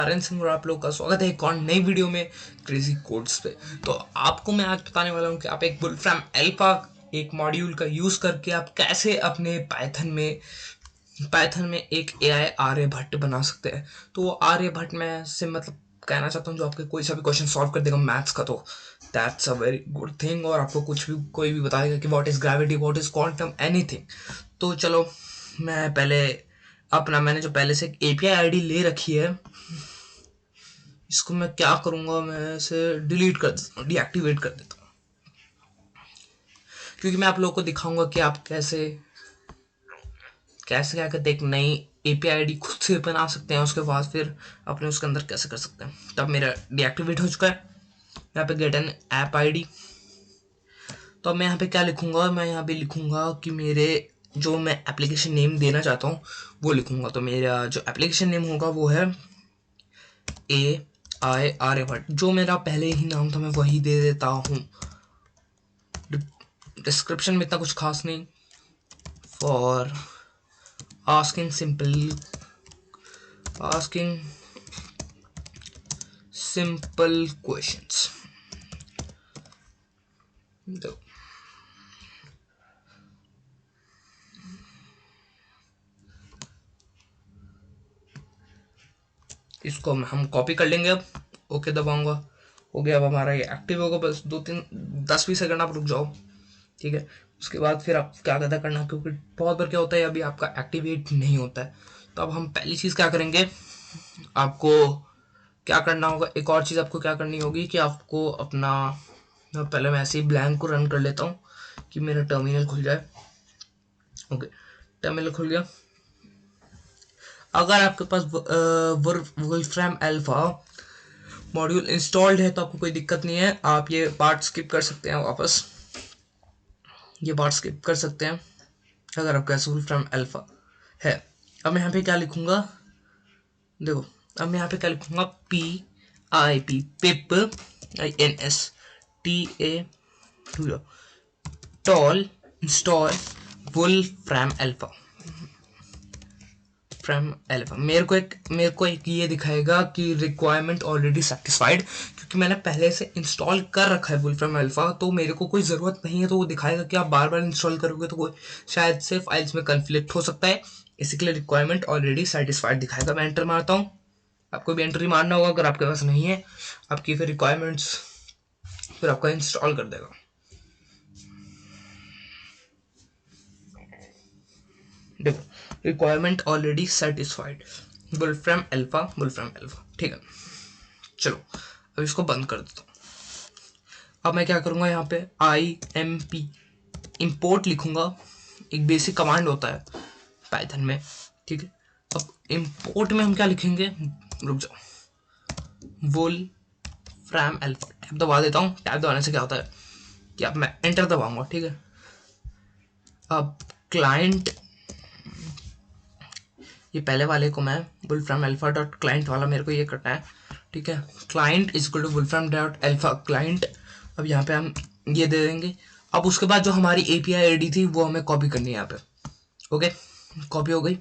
आर्यन सिंह और आप लोगों का स्वागत है एक और नई वीडियो में क्रेजी कोड्स पे। तो आपको मैं आज बताने वाला हूँ कि आप एक वुल्फ्राम अल्फा एक मॉड्यूल का यूज़ करके आप कैसे अपने पाइथन में एक एआई आर्यभट्ट बना सकते हैं। तो वो आर्यभट्ट में से मतलब कहना चाहता हूँ जो आपके कोई सा भी क्वेश्चन सॉल्व कर देगा मैथ्स का, तो that's a very good thing. और आपको कुछ भी कोई भी बताएगा कि what is gravity, what is quantum, anything. तो चलो मैं पहले मैंने जो पहले से एक एपीआई आईडी ले रखी है, इसको मैं क्या करूँगा, मैं इसे डिलीट कर देता हूँ, डीएक्टिवेट कर देता हूँ, क्योंकि मैं आप लोगों को दिखाऊंगा कि आप कैसे कैसे क्या करते एक नई एपीआई आईडी खुद से बना सकते हैं, उसके बाद फिर अपने उसके अंदर कैसे कर सकते हैं। तब मेरा डीएक्टिवेट हो चुका है। यहाँ पे गेट एन ऐप आईडी। तो अब मैं यहाँ पे क्या लिखूंगा, मैं यहाँ पे लिखूंगा कि मेरे जो मैं एप्लीकेशन नेम देना चाहता हूँ वो लिखूंगा। तो मेरा जो एप्लीकेशन नेम होगा वो है AI आर्यभट्ट। जो मेरा पहले ही नाम था मैं वही दे देता हूँ। डिस्क्रिप्शन में इतना कुछ खास नहीं। For asking simple questions. इसको हम कॉपी कर लेंगे। अब ओके दबाऊंगा, हो गया। अब हमारा ये एक्टिव होगा। बस 2-3-10-20 सेकंड आप रुक जाओ, ठीक है। उसके बाद फिर आप क्या करना, क्योंकि बहुत बार क्या होता है अभी आपका एक्टिवेट नहीं होता है। तो अब हम पहली चीज़ क्या करेंगे, आपको क्या करना होगा, एक और चीज़ आपको क्या करनी होगी कि आपको अपना, पहले मैं ऐसे ही ब्लैंक को रन कर लेता हूँ कि मेरा टर्मिनल खुल जाए। ओके, टर्मिनल खुल गया। अगर आपके पास वुल्फ्राम अल्फा मॉड्यूल इंस्टॉल्ड है तो आपको कोई दिक्कत नहीं है, आप ये पार्ट स्किप कर सकते हैं, वापस ये पार्ट स्किप कर सकते हैं अगर आपका वुल्फ्राम अल्फा है। अब मैं यहाँ पे क्या लिखूंगा, देखो अब मैं यहाँ पे क्या लिखूंगा, पिप INSTALL इंस्टॉल वुल्फ्राम अल्फा। मेरे को एक ये दिखाएगा कि रिक्वायरमेंट ऑलरेडी सेटिस्फाइड, क्योंकि मैंने पहले से इंस्टॉल कर रखा है वुल्फ्राम अल्फा, तो मेरे को कोई ज़रूरत नहीं है। तो वो दिखाएगा कि आप बार बार इंस्टॉल करोगे तो कोई शायद से फाइल्स में कन्फ्लिक्ट हो सकता है, इसी के लिए रिक्वायरमेंट ऑलरेडी सेटिस्फाइड दिखाएगा। मैं एंटर मारता हूँ। आपको भी एंट्री मारना होगा अगर आपके पास नहीं है आपकी फिर रिक्वायरमेंट्स, फिर आपका इंस्टॉल कर देगा। देखो requirement already satisfied, wolfram alpha, ठीक है। चलो अब इसको बंद कर देता हूँ। अब मैं क्या करूँगा, यहाँ पे IMP इम्पोर्ट लिखूंगा। एक बेसिक कमांड होता है पाइथन में, ठीक है। अब इम्पोर्ट में हम क्या लिखेंगे, रुक जाओ, वुल्फ्राम अल्फा। टैब दबा देता हूँ। टैब दबाने से क्या होता है कि अब मैं एंटर दबाऊंगा, ठीक है। अब क्लाइंट, ये पहले वाले को मैं वुल्फ्राम अल्फा डॉट क्लाइंट वाला मेरे को ये करना है, ठीक है। Client is equal to Wolfram dot Alpha client. अब यहाँ पे हम ये दे देंगे। अब उसके बाद जो हमारी API आईडी थी वो हमें कॉपी करनी है यहाँ पे। ओके, कॉपी हो गई।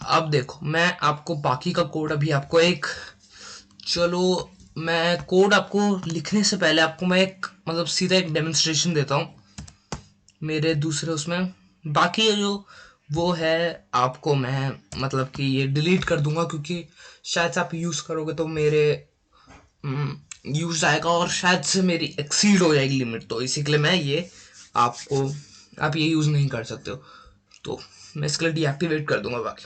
अब देखो मैं आपको बाकी का कोड अभी आपको एक, चलो मैं कोड आपको लिखने से पहले आपको मैं एक मतलब सीधा एक डेमोन्स्ट्रेशन देता हूँ मेरे दूसरे उसमें। बाकी जो वो है आपको मैं मतलब कि ये डिलीट कर दूंगा, क्योंकि शायद से आप यूज़ करोगे तो मेरे यूज आएगा और शायद से मेरी एक्सीड हो जाएगी लिमिट, तो इसी के लिए मैं ये आपको, आप ये यूज़ नहीं कर सकते हो, तो मैं इसके लिए डीएक्टिवेट कर दूंगा। बाकी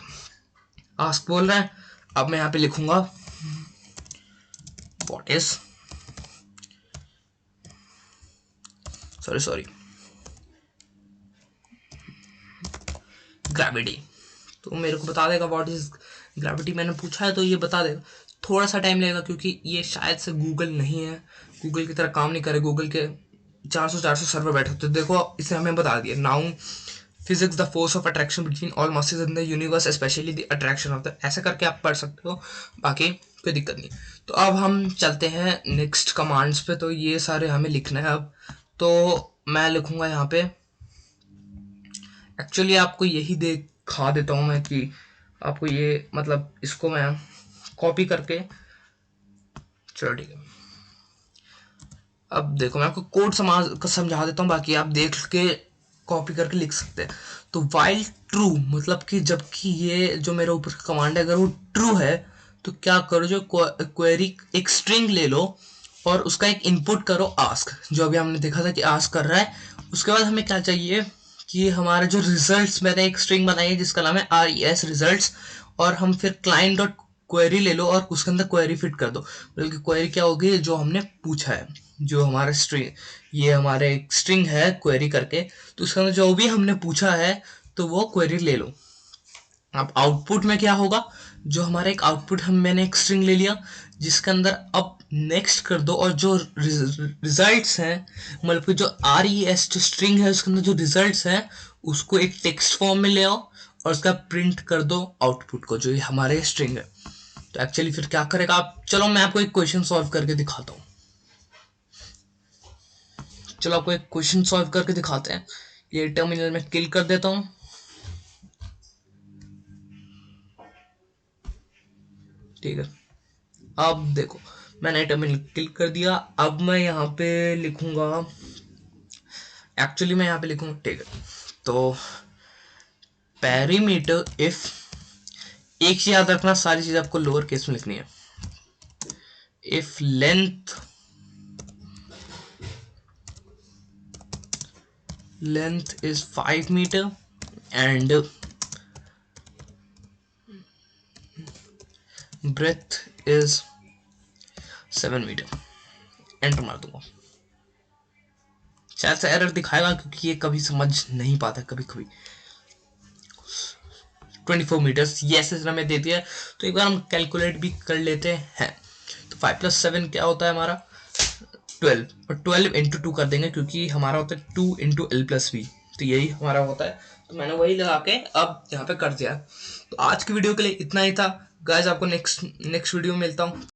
आस्क बोल रहा है। अब मैं यहाँ पे लिखूंगा व्हाट इज, सॉरी ग्रेविटी। तो मेरे को बता देगा व्हाट इज ग्रेविटी। मैंने पूछा है तो ये बता देगा। थोड़ा सा टाइम लगेगा क्योंकि ये शायद से गूगल नहीं है, गूगल की तरह काम नहीं करे। गूगल के 400 सर्वर बैठे होते। देखो इसे हमें बता दिया, now physics the force of attraction between all masses in the universe specially the attraction of the, ऐसा करके आप पढ़ सकते हो। बाकी कोई दिक्कत नहीं। तो अब हम चलते हैं नेक्स्ट कमांड्स पे। तो ये सारे हमें लिखना है अब। तो मैं लिखूंगा यहाँ पे, एक्चुअली आपको यही दिखा देता हूँ मैं कि आपको ये मतलब इसको मैं कॉपी करके, चलो ठीक है। अब देखो मैं आपको कोड समझा देता हूँ, बाकी आप देख के कॉपी करके लिख सकते हैं। तो वाइल ट्रू मतलब कि जबकि ये जो मेरे ऊपर का कमांड है अगर वो ट्रू है तो क्या करो, जो क्वेरी एक स्ट्रिंग ले लो और उसका एक इनपुट करो आस्क, जो अभी हमने देखा था कि आस्क कर रहा है। उसके बाद हमें क्या चाहिए कि हमारे जो रिजल्ट्स, मैंने एक स्ट्रिंग बनाई है जिसका नाम है res रिजल्ट्स, और हम फिर क्लाइंट डॉट क्वेरी ले लो और उसके अंदर क्वेरी फिट कर दो। बल्कि क्वेरी क्या होगी, जो हमने पूछा है, जो हमारा स्ट्रिंग, ये हमारे स्ट्रिंग है क्वेरी करके, तो उसके अंदर जो भी हमने पूछा है तो वो क्वेरी ले लो। अब आउटपुट में क्या होगा, जो हमारा एक आउटपुट मैंने एक स्ट्रिंग ले लिया जिसके अंदर अब नेक्स्ट कर दो, और जो रिजल्ट्स हैं, मतलब कि जो res जो स्ट्रिंग है उसके अंदर जो रिजल्ट्स हैं उसको एक टेक्स्ट फॉर्म में ले आओ और उसका प्रिंट कर दो आउटपुट को, जो ये हमारे स्ट्रिंग है। तो एक्चुअली फिर क्या करेगा आप, चलो मैं आपको एक क्वेश्चन सॉल्व करके दिखाता हूँ। चलो आपको एक क्वेश्चन सॉल्व करके दिखाते हैं। ये टर्मिनल में किल कर देता हूँ। ठीक है, अब देखो मैंने टर्मिनल किल कर दिया। अब मैं यहाँ पे लिखूंगा, एक्चुअली मैं यहाँ पे लिखूंगा, ठीक है, तो पेरीमीटर इफ, एक चीज याद रखना, सारी चीज आपको लोअर केस में लिखनी है। If length is 5 metre and breadth is 7 metre, enter मार दूंगा। शायद से एरर दिखाएगा क्योंकि ये कभी समझ नहीं पाता, कभी कभी 24 मीटर्स यस हमें देती है। तो एक बार हम कैलकुलेट भी कर लेते हैं। तो 5 + 7 क्या होता है हमारा 12, और 12 इंटू 2 कर देंगे क्योंकि हमारा होता है 2 इंटू L+V, तो यही हमारा होता है। तो मैंने वही लगा के अब यहाँ पे कर दिया। तो आज की वीडियो के लिए इतना ही था गाइस, आपको नेक्स्ट वीडियो में मिलता हूँ।